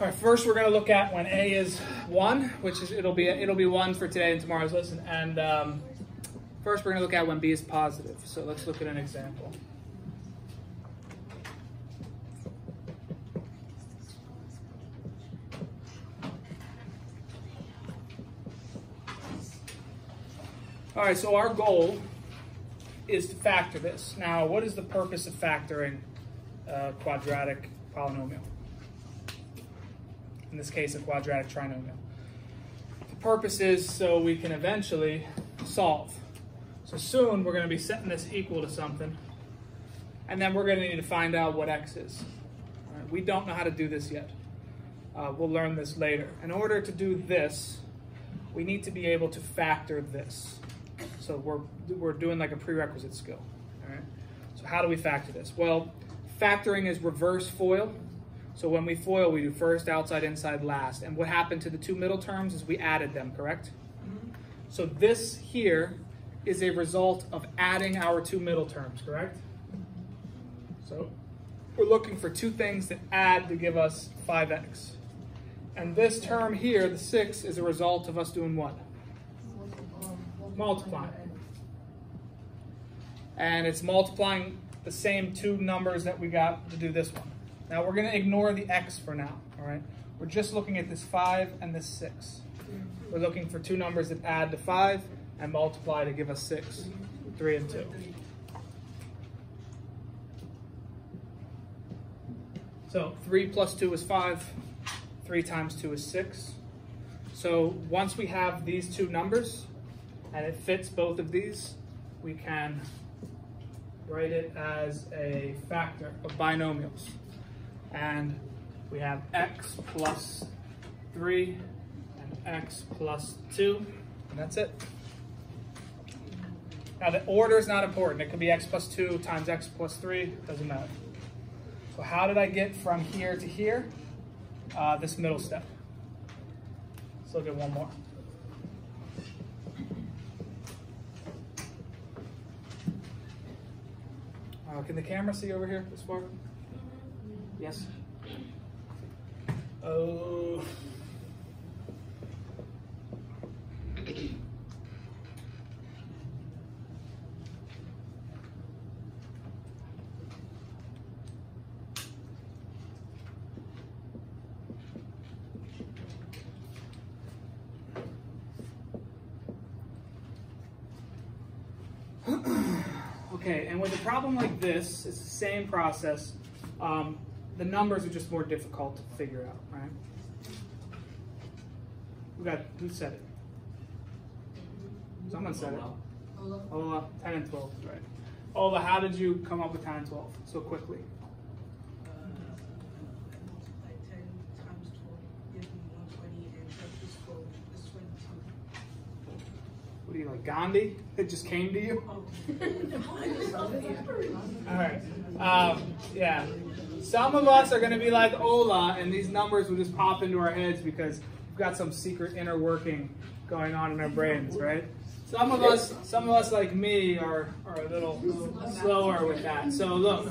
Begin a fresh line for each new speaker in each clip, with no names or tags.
All right, first we're going to look at when A is 1, which is it'll be 1 for today and tomorrow's lesson. And first we're going to look at when B is positive. So let's look at an example. All right, so our goal is to factor this. Now, what is the purpose of factoring a quadratic polynomial? In this case, a quadratic trinomial. The purpose is so we can eventually solve. So soon we're going to be setting this equal to something, and then we're going to need to find out what x is. All right, we don't know how to do this yet. We'll learn this later. In order to do this, we need to be able to factor this. So we're doing like a prerequisite skill. All right. So how do we factor this? Well, factoring is reverse FOIL. So when we FOIL, we do first, outside, inside, last. And what happened to the two middle terms is we added them, correct? Mm-hmm. So this here is a result of adding our two middle terms, correct? So we're looking for two things that add to give us 5x. And this term here, the 6, is a result of us doing what? Multiplying. And it's multiplying the same two numbers that we got to do this one. Now we're going to ignore the x for now, all right? We're just looking at this 5 and this 6. We're looking for two numbers that add to 5 and multiply to give us 6, 3 and 2. So 3 plus 2 is 5, 3 times 2 is 6. So once we have these two numbers, and it fits both of these, we can write it as a factor of binomials. And we have x plus 3 and x plus 2, and that's it. Now the order is not important. It could be x plus 2 times x plus 3, doesn't matter. So how did I get from here to here? This middle step. Let's look at one more. Can the camera see over here this far? Yes? Oh. Okay, and with a problem like this, it's the same process. The numbers are just more difficult to figure out, right? Who said it? Someone said it. Ola, 10 and 12, right. Ola, how did you come up with 10 and 12 so quickly?
Multiply 10 times 12, give me 120, and plus 12 is 22.
What are you, like Gandhi? It just came to you? All right. Yeah. Some of us are going to be like Ola, and these numbers will just pop into our heads because we've got some secret inner working going on in our brains, right? Some of us like me are a little slower with that. So look,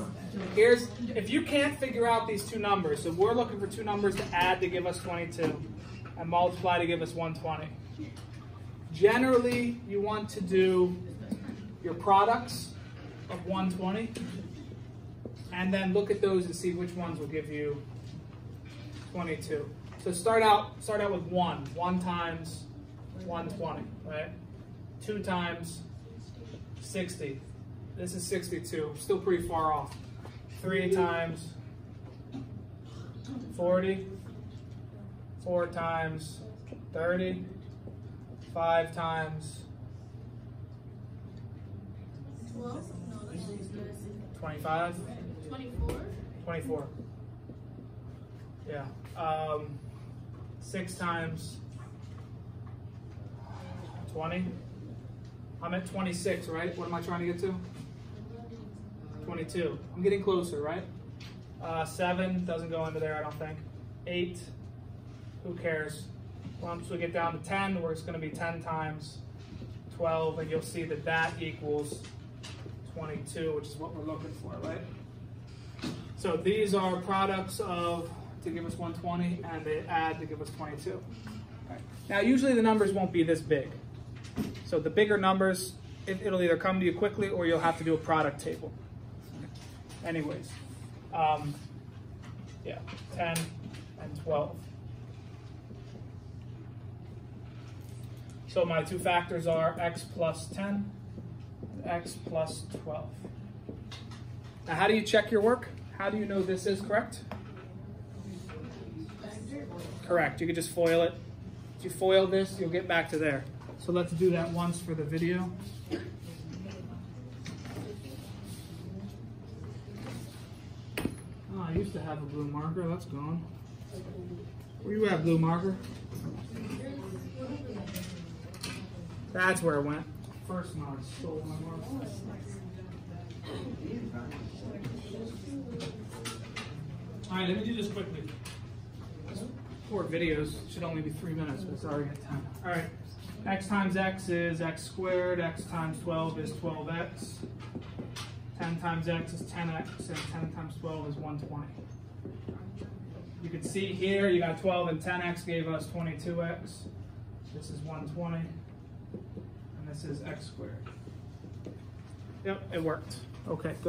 if you can't figure out these two numbers, so we're looking for two numbers to add to give us 22 and multiply to give us 120. Generally, you want to do your products of 120 and then look at those and see which ones will give you 22. So start out with 1 times 120, right? 2 times 60. This is 62, still pretty far off. 3 times 40, 4 times 30, 5 times
12? No, that's
25.
24?
24. Yeah. 6 times 20. I'm at 26, right? What am I trying to get to? 22. I'm getting closer, right? 7 doesn't go into there, I don't think. 8. Who cares? Once we get down to 10, where it's going to be 10 times 12, and you'll see that that equals 22, which is what we're looking for, right? So these are products of to give us 120, and they add to give us 22. Okay. Now, usually the numbers won't be this big. So the bigger numbers, it'll either come to you quickly or you'll have to do a product table. Anyways, yeah, 10 and 12. So my two factors are x plus 10 and x plus 12. Now, how do you check your work? How do you know this is correct? Correct. You can just FOIL it. If you FOIL this, you'll get back to there. So let's do that once for the video. Oh, I used to have a blue marker. That's gone. Where you at, blue marker? That's where it went. First mod stole my marker. All right, let me do this quickly. This 4 videos should only be 3 minutes, but it's already at 10. All right, x times x is x squared. X times 12 is 12x. 10 times x is 10x, and 10 times 12 is 120. You can see here, you got 12 and 10x gave us 22x. This is 120, and this is x squared. Yep, it worked. Okay, good.